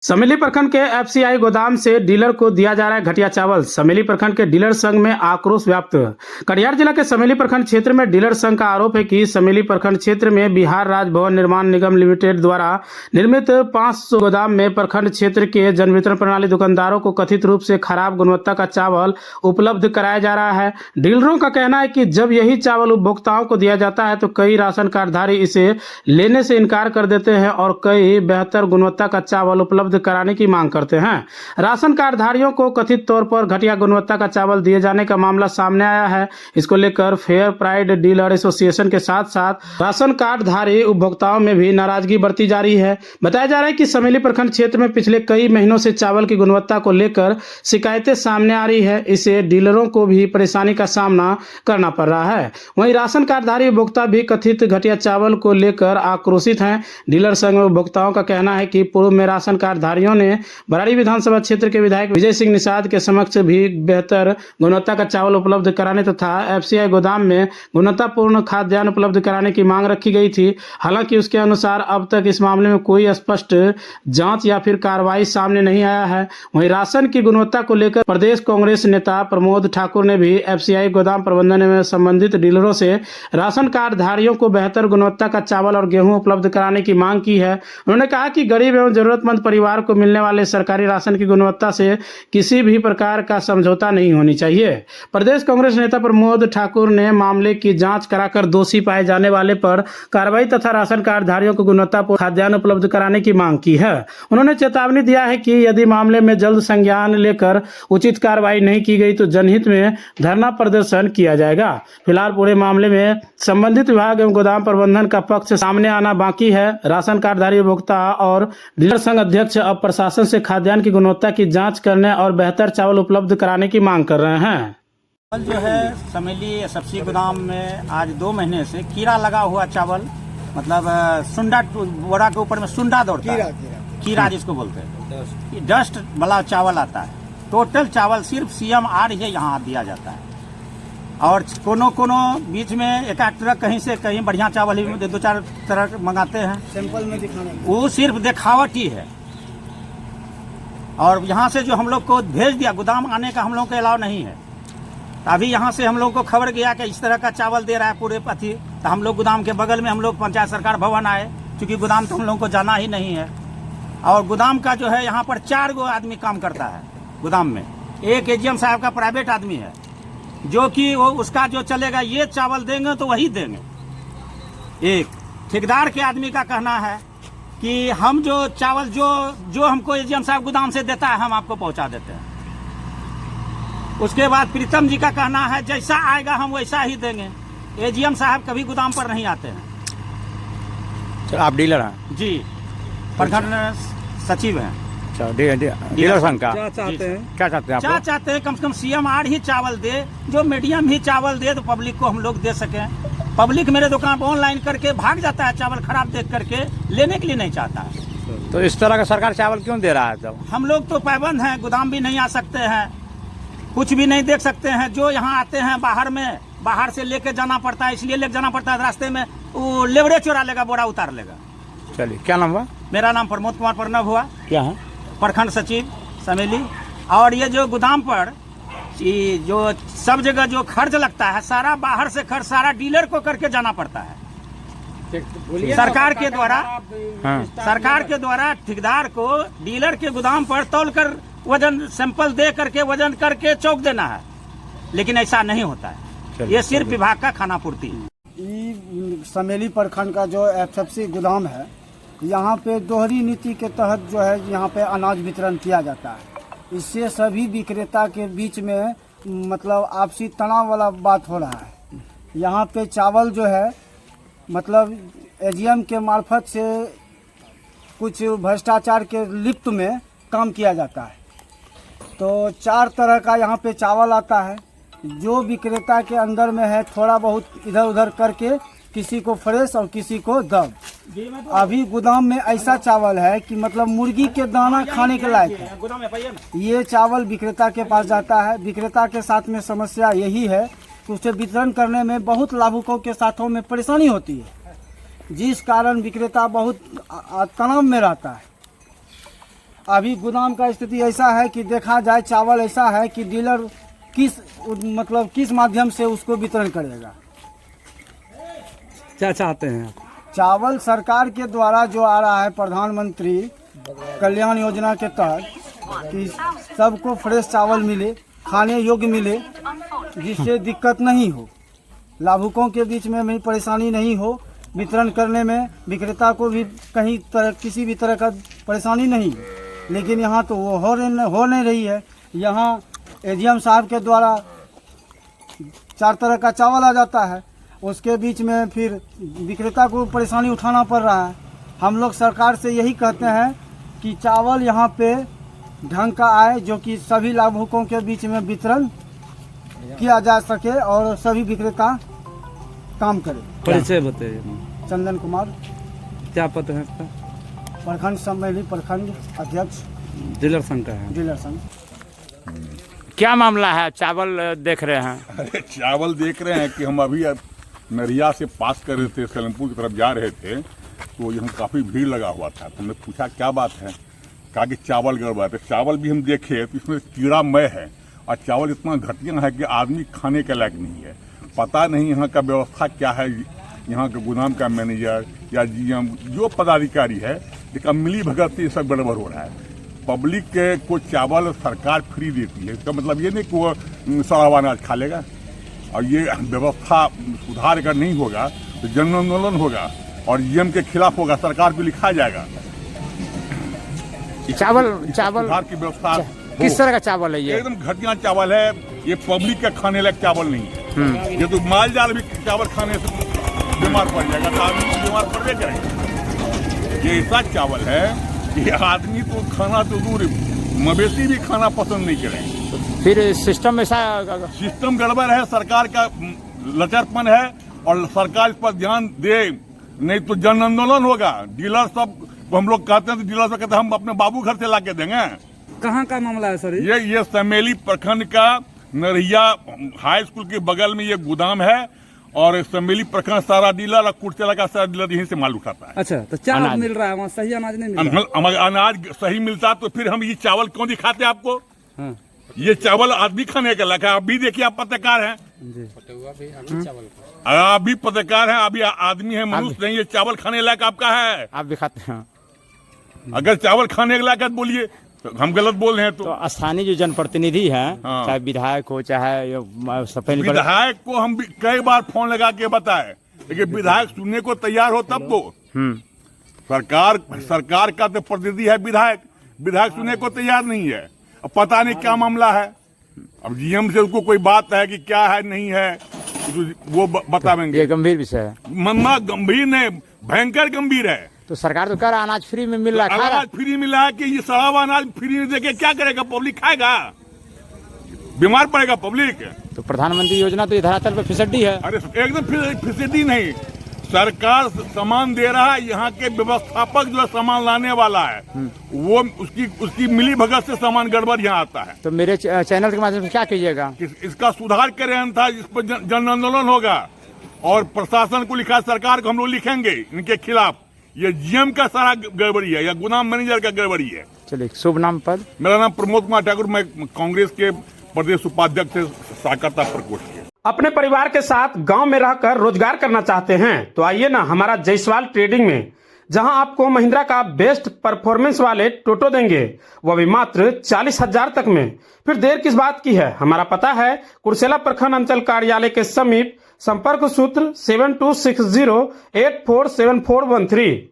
समेली प्रखंड के एफसीआई गोदाम से डीलर को दिया जा रहा है घटिया चावल। समेली प्रखंड के डीलर संघ में आक्रोश व्याप्त। कटिहार जिला के समेली प्रखंड क्षेत्र में डीलर संघ का आरोप है कि समेली प्रखंड क्षेत्र में बिहार राज्य भवन निर्माण निगम लिमिटेड द्वारा निर्मित 500 गोदाम में प्रखंड क्षेत्र के जन वितरण प्रणाली दुकानदारों को कथित रूप से खराब गुणवत्ता का चावल उपलब्ध कराया जा रहा है। डीलरों का कहना है कि जब यही चावल उपभोक्ताओं को दिया जाता है तो कई राशन कार्डधारी इसे लेने से इनकार कर देते हैं और कई बेहतर गुणवत्ता का चावल उपलब्ध कराने की मांग करते हैं। राशन कार्डधारियों को कथित तौर पर घटिया गुणवत्ता का चावल दिए जाने का मामला सामने आया है। इसको लेकर फेयर प्राइड डीलर एसोसिएशन के साथ साथ राशन कार्डधारी उपभोक्ताओं में भी नाराजगी बढ़ती जा रही है। बताया जा रहा है कि समेली प्रखंड क्षेत्र में पिछले कई महीनों से चावल की गुणवत्ता को लेकर शिकायतें सामने आ रही है। इससे डीलरों को भी परेशानी का सामना करना पड़ रहा है। वहीं राशन कार्डधारी उपभोक्ता भी कथित घटिया चावल को लेकर आक्रोशित हैं। डीलर संघ में उपभोक्ताओं का कहना है कि पूर्व में राशन कार्डधारियों ने बराड़ी विधानसभा क्षेत्र के विधायक विजय सिंह निषाद के समक्ष भी बेहतर गुणवत्ता का चावल उपलब्ध कराने तथा एफसीआई गोदाम में गुणवत्तापूर्ण खाद्यान्न उपलब्ध कराने की मांग रखी गई थी। हालांकि उसके अनुसार अब तक इस मामले में कोई स्पष्ट जांच या फिर कार्रवाई सामने नहीं आया है। वहीं राशन की गुणवत्ता को लेकर प्रदेश कांग्रेस नेता प्रमोद ठाकुर ने भी एफसीआई गोदाम प्रबंधन में संबंधित डीलरों से राशन कार्डधारियों को बेहतर गुणवत्ता का चावल और गेहूं उपलब्ध कराने की मांग की है। उन्होंने कहा कि गरीब एवं जरूरतमंद परिवार को मिलने वाले सरकारी राशन की गुणवत्ता से किसी भी प्रकार का समझौता नहीं होनी चाहिए। प्रदेश कांग्रेस नेता प्रमोद ठाकुर ने मामले की जांच कराकर दोषी पाए जाने वाले पर कार्रवाई तथा राशन कार्डधारियों को गुणवत्तापूर्ण खाद्यान्न उपलब्ध कराने की मांग की है। उन्होंने चेतावनी दिया है कि यदि मामले में जल्द संज्ञान लेकर उचित कार्रवाई नहीं की गई तो जनहित में धरना प्रदर्शन किया जाएगा। फिलहाल पूरे मामले में संबंधित विभाग एवं गोदाम प्रबंधन का पक्ष सामने आना बाकी है। राशन कार्डधारी उपभोक्ता और डीलर संघ अध्यक्ष अब प्रशासन से खाद्यान्न की गुणवत्ता की जांच करने और बेहतर चावल उपलब्ध कराने की मांग कर रहे हैं। चावल जो है समेली एसएफसी गोदाम में आज 2 महीने से कीड़ा लगा हुआ चावल, मतलब सुंडा बोरा के ऊपर में सुंडा दौड़ता है, कीड़ा जिसको बोलते हैं, डस्ट वाला चावल आता है। टोटल चावल सिर्फ CMR ही यहाँ दिया जाता है और कोनो बीच में एक ट्रक कहीं से कहीं बढ़िया चावल ही 2-4 तरह मंगाते हैं, सैंपल में दिखाने, वो सिर्फ दिखावटी है। और यहाँ से जो हम लोग को भेज दिया, गोदाम आने का हम लोग को अलाउ नहीं है। अभी यहाँ से हम लोग को खबर गया कि इस तरह का चावल दे रहा है पूरे पति, तो हम लोग गोदाम के बगल में हम लोग पंचायत सरकार भवन आए, क्योंकि गोदाम तो हम लोग को जाना ही नहीं है। और गोदाम का जो है यहाँ पर 4 गो आदमी काम करता है गोदाम में। एक एजीएम साहब का प्राइवेट आदमी है जो कि वो उसका जो चलेगा, ये चावल देंगे तो वही देंगे। एक ठेकेदार के आदमी का कहना है कि हम जो चावल जो हमको एजीएम साहब गोदाम से देता है हम आपको पहुंचा देते हैं। उसके बाद प्रीतम जी का कहना है जैसा आएगा हम वैसा ही देंगे। एजीएम साहब कभी गोदाम पर नहीं आते हैं। तो आप डीलर हैं? जी, प्रखंड सचिव हैं। डीलर संघ का क्या चाहते हैं? क्या चाहते हैं? कम से कम CMR ही चावल दे, जो मीडियम ही चावल दे तो पब्लिक को हम लोग दे सकें। पब्लिक मेरे दुकान पर ऑनलाइन करके भाग जाता है, चावल खराब देख करके लेने के लिए नहीं चाहता है। तो इस तरह का सरकार चावल क्यों दे रहा है? तब हम लोग तो पाबंद हैं, गोदाम भी नहीं आ सकते हैं, कुछ भी नहीं देख सकते हैं। जो यहाँ आते हैं बाहर से लेके जाना पड़ता है, इसलिए लेके जाना पड़ता है। रास्ते में वो लेवड़े चोरा लेगा, बोरा उतार लेगा। चलिए, क्या नाम हुआ? मेरा नाम प्रमोद कुमार प्रणव हुआ, क्या है? प्रखंड सचिव समेली। और ये जो गोदाम पर जो सब जगह जो खर्च लगता है, सारा बाहर से खर्च सारा डीलर को करके जाना पड़ता है। सरकार के द्वारा सरकार के द्वारा ठेकेदार को डीलर के गोदाम पर तौल कर वजन सैंपल दे करके वजन करके चौक देना है, लेकिन ऐसा नहीं होता है। ये सिर्फ विभाग का खाना पूर्ति है। समेली प्रखंड का जो एफएफसी गोदाम है, यहाँ पे दोहरी नीति के तहत जो है यहाँ पे अनाज वितरण किया जाता है। इससे सभी विक्रेता के बीच में मतलब आपसी तनाव वाला बात हो रहा है। यहाँ पे चावल जो है मतलब एजीएम के मार्फत से कुछ भ्रष्टाचार के लिप्त में काम किया जाता है। तो 4 तरह का यहाँ पे चावल आता है। जो विक्रेता के अंदर में है थोड़ा बहुत इधर उधर करके किसी को फ्रेश और किसी को दब। अभी गोदाम में ऐसा चावल है कि मतलब मुर्गी के दाना खाने के लायक है। ये चावल विक्रेता के पास जाता है। विक्रेता के साथ में समस्या यही है कि उसे वितरण करने में बहुत लाभुकों के साथों में परेशानी होती है, जिस कारण विक्रेता बहुत तनाव में रहता है। अभी गोदाम का स्थिति ऐसा है कि देखा जाए चावल ऐसा है कि डीलर किस माध्यम से उसको वितरण करेगा। क्या चाहते हैं आप? चावल सरकार के द्वारा जो आ रहा है प्रधानमंत्री कल्याण योजना के तहत कि सबको फ्रेश चावल मिले, खाने योग्य मिले, जिससे दिक्कत नहीं हो, लाभुकों के बीच में भी परेशानी नहीं हो, वितरण करने में विक्रेता को भी किसी भी तरह का परेशानी नहीं है। लेकिन यहाँ तो वो हो नहीं रही है। यहाँ एजीएम साहब के द्वारा 4 तरह का चावल आ जाता है, उसके बीच में फिर विक्रेता को परेशानी उठाना पड़ रहा है। हम लोग सरकार से यही कहते हैं कि चावल यहाँ पे ढंग का आए, जो कि सभी लाभुकों के बीच में वितरण किया जा सके और सभी विक्रेता काम करें। परिचय बताइए। चंदन कुमार, क्या पद है आपका? प्रखंड सम्मेलन प्रखंड अध्यक्ष, डीलर संघ का है। डीलर संघ। क्या मामला है? चावल देख रहे हैं। अरे चावल देख रहे हैं कि हम अभी नरिया से पास कर रहे थे, सलेमपुर की तरफ जा रहे थे, तो यहाँ काफ़ी भीड़ लगा हुआ था। तो हमने पूछा क्या बात है, कहा कि चावल गड़बड़ है। चावल भी हम देखे तो इसमें कीड़ामय है और चावल इतना घटिया है कि आदमी खाने के लायक नहीं है। पता नहीं यहाँ का व्यवस्था क्या है, यहाँ का गोदाम का मैनेजर या जीएम जो पदाधिकारी है, लेकिन मिली भगत से ये सब गड़बड़ हो रहा है। पब्लिक के को चावल सरकार फ्री देती है, इसका मतलब ये नहीं कि वो सड़ा हुआ अनाज खा लेगा। और ये व्यवस्था सुधार अगर नहीं होगा तो जन आंदोलन होगा और जीएम के खिलाफ होगा, सरकार को लिखा जाएगा। चावल सुधार की व्यवस्था किस तरह का चावल है ये? एकदम घटिया चावल है ये, पब्लिक का खाने लायक चावल नहीं है। ये तो माल जाल भी चावल खाने से बीमार पड़ जाएगा, तो आदमी को बीमार पड़ने करेगा। ये ऐसा चावल है कि आदमी तो खाना तो दूर, मवेशी भी खाना पसंद नहीं करेंगे। फिर सिस्टम ऐसा सिस्टम गड़बड़ है, सरकार का लचरपन है और सरकार इस पर ध्यान दे, नहीं तो जन आंदोलन होगा। डीलर सब हम लोग कहते हैं, डीलर सब कहते हैं हम अपने बाबू घर से ला के देंगे। कहाँ का मामला है सर? ये समेली प्रखंड का नरिया हाई स्कूल के बगल में ये गोदाम है और समेली प्रखंड सारा डीलर और कुर्चला का सारा डीलर यहीं से माल उठाता है। अच्छा, तो क्या मिल रहा है वहाँ? सही अनाज नहीं मिल रहा? अनाज सही मिलता तो फिर हम ये चावल क्यों दिखाते आपको? हाँ। ये चावल आदमी खाने का लगा। अभी देखिए आप पत्रकार हैं, आप भी पत्रकार हैं, अभी आदमी है, मनुष्य नहीं। ये चावल खाने लायक आपका है? आप भी खाते हैं? अगर चावल खाने के लायक बोलिए तो हम गलत बोल रहे हैं तो स्थानीय जो जनप्रतिनिधि हैं, हाँ। चाहे विधायक हो चाहे सफेद, विधायक को हम भी कई बार फोन लगा के बताए, लेकिन विधायक सुनने को तैयार हो तब तो। सरकार का तो प्रतिनिधि है विधायक, विधायक सुनने को तैयार नहीं है। अब पता नहीं क्या मामला है। अब जीएम से उसको कोई बात है कि क्या है नहीं है, तो वो बताएंगे। ये गंभीर विषय है। मम्मा गंभीर नहीं, भयंकर गंभीर है। तो सरकार तो कह रहा अनाज फ्री में मिल रहा है, अनाज फ्री मिला है कि ये सड़ा हुआ अनाज फ्री में देके क्या करेगा? पब्लिक खाएगा, बीमार पड़ेगा पब्लिक। तो प्रधानमंत्री योजना तो ये धरातल पर फिसड्डी है। अरे एकदम फिसड्डी नहीं, सरकार सामान दे रहा है, यहाँ के व्यवस्थापक जो सामान लाने वाला है वो उसकी मिली भगत से सामान गड़बड़ यहाँ आता है। तो मेरे चैनल के माध्यम से क्या कीजिएगा? इसका सुधार करें, अन्यथा इस पर जन आंदोलन होगा और प्रशासन को लिखा, सरकार को हम लोग लिखेंगे इनके खिलाफ। ये जीएम का सारा गड़बड़ी है या गोदाम मैनेजर का गड़बड़ी है। चलिए, शुभ नाम पद? मेरा नाम प्रमोद कुमार ठाकुर, मैं कांग्रेस के प्रदेश उपाध्यक्ष से साकरता प्रकोष्ठ के। अपने परिवार के साथ गांव में रहकर रोजगार करना चाहते हैं तो आइए ना हमारा जायसवाल ट्रेडिंग में, जहां आपको महिंद्रा का बेस्ट परफॉर्मेंस वाले टोटो देंगे, वह भी मात्र 40,000 तक में। फिर देर किस बात की है? हमारा पता है कुर्सेला प्रखंड अंचल कार्यालय के समीप। संपर्क सूत्र 7260847413।